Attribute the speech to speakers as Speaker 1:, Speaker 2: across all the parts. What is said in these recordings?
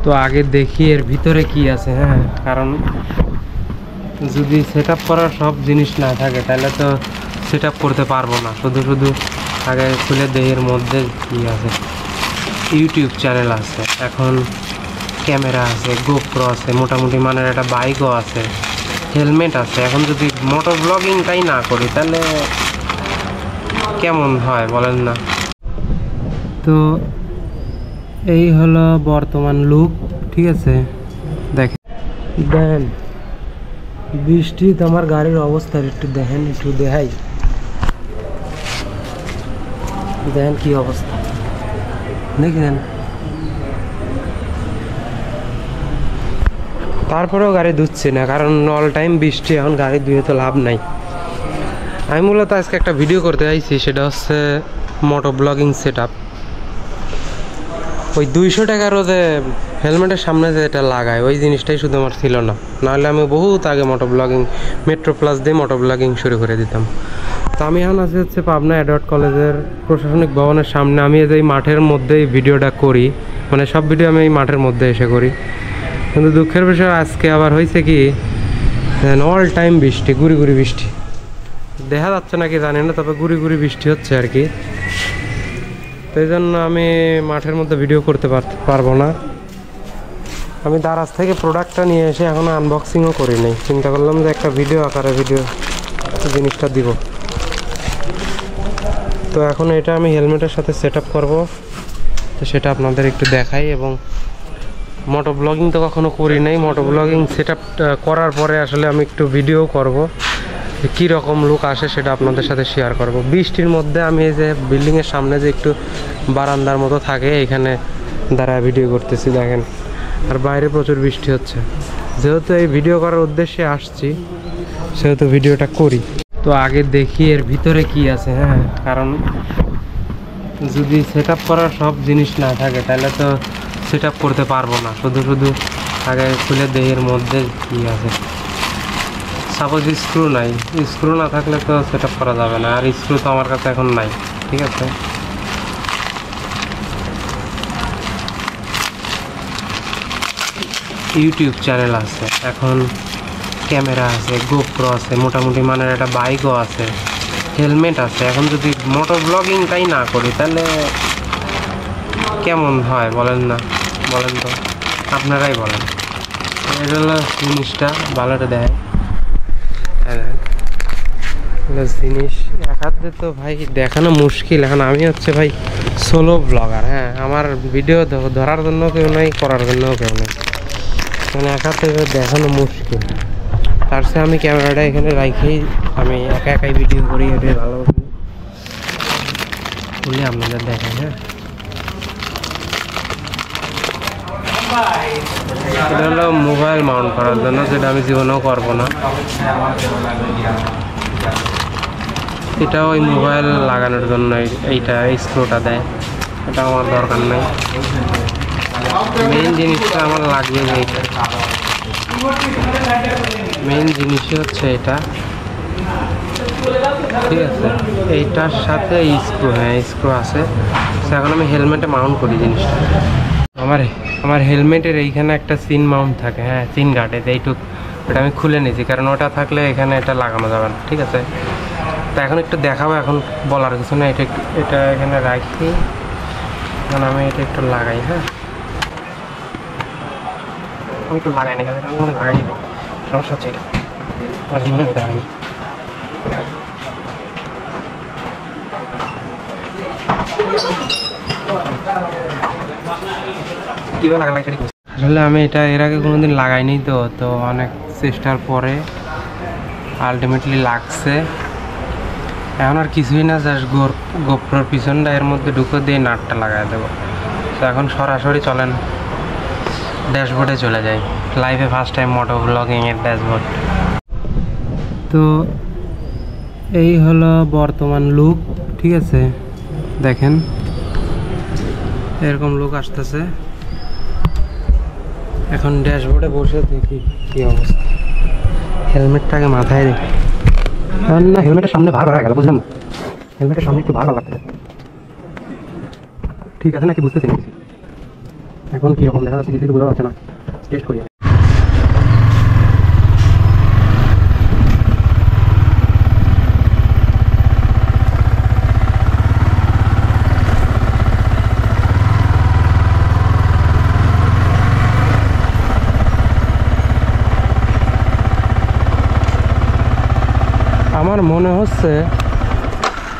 Speaker 1: তো আগে দেখি এর ভিতরে কি আছে। হ্যাঁ, কারণ যদি সেট আপ করার সব জিনিস না থাকে তাহলে তো সেট আপ করতে পারবো না। শুধু শুধু আগে খুলে দেহের মধ্যে কি আছে। ইউটিউব চ্যানেল আছে, এখন ক্যামেরা আছে, গোপ্রো আছে, মোটামুটি মানের একটা বাইকও আছে, হেলমেট আছে। এখন যদি মোটর ব্লগিংটাই না করি তাহলে কেমন হয় বলেন না। তো এই হলো বর্তমান লুক, ঠিক আছে। দেখেন বৃষ্টি, আমার গাড়ির অবস্থা একটু দেখেন, একটু দেখাই। দেখেন কি অবস্থা, দেখেন। তারপরেও গাড়ি ধুচ্ছে না, কারণ অল টাইম বৃষ্টি, এখন গাড়ি ধুয়ে তো লাভ নাই। আমি মূলত আজকে একটা ভিডিও করতে চাইছি, সেটা হচ্ছে মোটো ব্লগিং সেট আপ। ওই 200 টাকারও যে হেলমেটের সামনে যে এটা লাগায়, ওই জিনিসটাই শুধু আমার ছিল না। নাহলে আমি বহুত আগে মোটো ব্লগিং, মেট্রো প্লাস দিয়ে মোটো ব্লগিং শুরু করে দিতাম। তো আমি এখন আছি হচ্ছে পাবনা এডওয়ার্ড কলেজের প্রশাসনিক ভবনের সামনে। আমি এই মাঠের মধ্যেই ভিডিওটা করি, মানে সব ভিডিও আমি এই মাঠের মধ্যে এসে করি। কিন্তু দুঃখের বিষয় আজকে আবার হয়েছে কি, অল টাইম বৃষ্টি, গুড়ি গুড়ি বৃষ্টি। দেখা যাচ্ছে নাকি জানি না, তবে গুড়ি গুড়ি বৃষ্টি হচ্ছে আর কি। তো এই জন্য আমি মাঠের মধ্যে ভিডিও করতে পারবো না। আমি দারাজ থেকে প্রোডাক্টটা নিয়ে এসে এখনও আনবক্সিংও করি নাই। চিন্তা করলাম যে একটা ভিডিও আকারে জিনিসটা দিব। তো এখন এটা আমি হেলমেটের সাথে সেট আপ করবো, তো সেটা আপনাদের একটু দেখাই। এবং মোটো ব্লগিং তো কখনো করি নাই, মোটো ব্লগিং সেট আপ করার পরে আসলে আমি একটু ভিডিও করব, কী রকম লুক আসে সেটা আপনাদের সাথে শেয়ার করব। বৃষ্টির মধ্যে আমি এই যে বিল্ডিংয়ের সামনে যে একটু বারান্দার মতো থাকে, এখানে দাঁড়ায় ভিডিও করতেছি দেখেন। আর বাইরে প্রচুর বৃষ্টি হচ্ছে। যেহেতু এই ভিডিও করার উদ্দেশ্যে আসছি, সেহেতু ভিডিওটা করি। তো আগে দেখি এর ভিতরে কি আছে। হ্যাঁ, কারণ যদি সেট আপ করার সব জিনিস না থাকে তাহলে তো সেট আপ করতে পারবো না। শুধু শুধু আগে খুলে দেহের মধ্যে কি আছে। সাপোজ স্ক্রু নাই, স্ক্রু না থাকলে তো সেট আপ করা যাবে না। আর স্ক্রু তো আমার কাছে এখন নাই, ঠিক আছে। ইউটিউব চ্যানেল আছে, এখন ক্যামেরা আছে, গোপ্রো আছে, মোটামুটি মানের একটা বাইকও আছে, হেলমেট আছে। এখন যদি মোটর ব্লগিংটাই না করি তাহলে কেমন হয় বলেন না, বলেন তো, আপনারাই বলেন। এটা হলো জিনিসটা, ভালোটা দেয় জিনিস এক হাতে তো ভাই দেখানো মুশকিল। এখন আমি হচ্ছে ভাই সোলো ব্লগার। হ্যাঁ, আমার ভিডিও ধরার জন্য কেউ নেই, করার জন্যও কেউ নেই, মানে এক হাতে দেখানো মুশকিল। তার সাথে আমি ক্যামেরাটা এখানে রাখেই আমি একা একাই ভিডিও করি, এটাই ভালো বলে আপনাদের দেখাই। হ্যাঁ, এটা হলো মোবাইল মাউন্ট করার জন্য, যেটা আমি জীবনেও করবো না। এটা ওই মোবাইল লাগানোর জন্য এইটা স্ক্রুটা দেয়, এটা আমার দরকার নাই। মেইন জিনিসটা আমার লাগবে যে এইটা, মেইন জিনিসই হচ্ছে এটা, ঠিক আছে। এইটার সাথে স্ক্রু, হ্যাঁ স্ক্রু আছে। এখন আমি হেলমেটে মাউন্ট করি জিনিসটা। আমার হেলমেটের এইখানে একটা সিন মাউন্ট থাকে, হ্যাঁ সিন গার্ডে, এইটুক ওটা আমি খুলে নিয়েছি, কারণ ওটা থাকলে এখানে এটা লাগানো যাবে না, ঠিক আছে। তো এখন একটু দেখাবো, এখন বলার কিছু না। এটা এখানে রাখি, এখন আমি এটা একটু লাগাই। হ্যাঁ, আমি একটু লাগাই না, লাগাই সমস্যা হচ্ছে এটা আমার জীবনে হতে হয়নি। আসলে আমি এটা এর আগে কোনোদিন লাগাইনি, তো অনেক চেষ্টার পরে আলটিমেটলি লাগছে। এখন আর কিছুই না, জাস্ট গোপ্রোর পিছনটা এর মধ্যে ঢুকে দিয়ে নাটটা লাগাই দেবো। তো এখন সরাসরি চলেন ড্যাশবোর্ডে চলে যাই। লাইভে ফার্স্ট টাইম মোটো ব্লগিংয়ের ড্যাশবোর্ড। তো এই হলো বর্তমান লুক, ঠিক আছে। দেখেন এরকম লুক আসতেছে। এখন ড্যাশবোর্ডে বসে দেখি কি অবস্থা। হেলমেটটাকে মাথায় রেখে না, হেলমেটের সামনে ভাগ হয়ে গেল, বুঝলাম না। হেলমেটের সামনে একটু ভাগ লাগছে, ঠিক আছে নাকি বুঝতেছি না। এখন কীরকম দেখা যাচ্ছে কিছু বোঝা যাচ্ছে না, টেস্ট করি।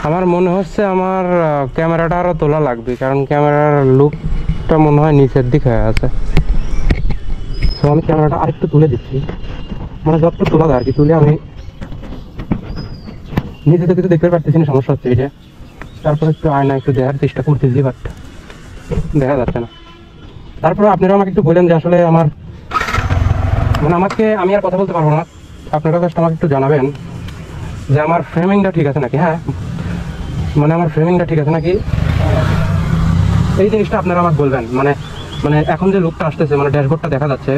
Speaker 1: আমার মনে হচ্ছে আমার ক্যামেরাটা আরও তোলা লাগবে, কারণ ক্যামেরার লুকটা মনে হয় নিচের দিক হয়ে আছে। তো আমি ক্যামেরাটা আরেকটু তুলে দিচ্ছি, মানে যতটা তোলা যায় আর কি, তুলে আমি নিজে তো কিছু দেখতে পারতেছি না, সমস্যা হচ্ছে এটা। তারপরে একটু আয়না একটু দেখার চেষ্টা করতেছি, বাট দেখা যাচ্ছে না। তারপরে আপনারা আমাকে একটু বলেন যে আসলে আমার মানে আমি আর কথা বলতে পারবো না, আপনারা জাস্ট আমাকে একটু জানাবেন যে আমার ফ্রেমিংটা ঠিক আছে নাকি। হ্যাঁ, মানে আমার ফ্রেমিংটা ঠিক আছে নাকি, এই জিনিসটা আপনারা আমাকে বলবেন। মানে এখন যে লুকটা আসতেছে, মানে ড্যাশবোর্ডটা দেখা যাচ্ছে,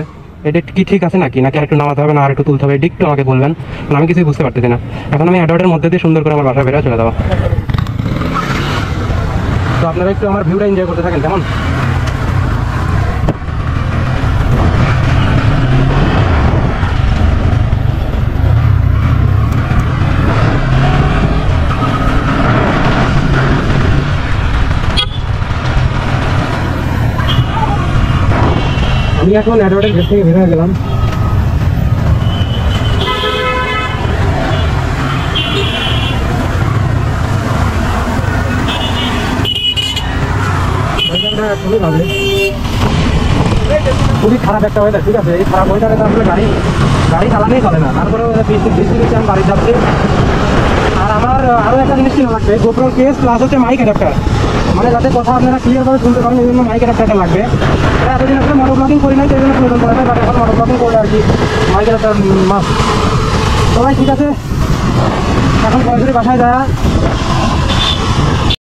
Speaker 1: এটা কি ঠিক আছে নাকি আর একটু নামাতে হবে না আর একটু তুলতে হবে, একটু আমাকে বলবেন, কারণ আমি কিছুই বুঝতে পারতেছি না। এখন আমি অ্যাডওয়ার্ডের মধ্যে দিয়ে সুন্দর করে আমার বাসা বেরোয় চলে যাওয়া। তো আপনারা একটু আমার ভিউটা এনজয় করতে থাকেন কেমন। আমি এখন অ্যাডওয়ার্ডের গেট থেকে বের হয়ে গেলাম। খুবই খারাপ একটা ওয়েদার, ঠিক আছে। এই খারাপ ওয়েদারে তো আসলে গাড়ি চালানোই চলে না। তারপরে বৃষ্টি আমি বাড়ি যাচ্ছি। আর আমার আরও একটা জিনিস কিনা লাগবে, গোপ্রোর কেস প্লাস হচ্ছে মাইক অ্যাডাপ্টার, মানে যাতে কথা আপনারা ক্লিয়ারভাবে শুনতে পারেন, এই জন্য মাইক অ্যাডাপ্টারটা লাগবে। এটা এতদিন আসলে মোটো ব্লগিং করি নাই, সেই জন্য প্রয়োজন পড়ে না, বাট এখন মোটো ব্লগিং করলে আর কি মাইক অ্যাডাপ্টার মাস্ট। সবাই ঠিক আছে, এখন সরাসরি বাসায় যায়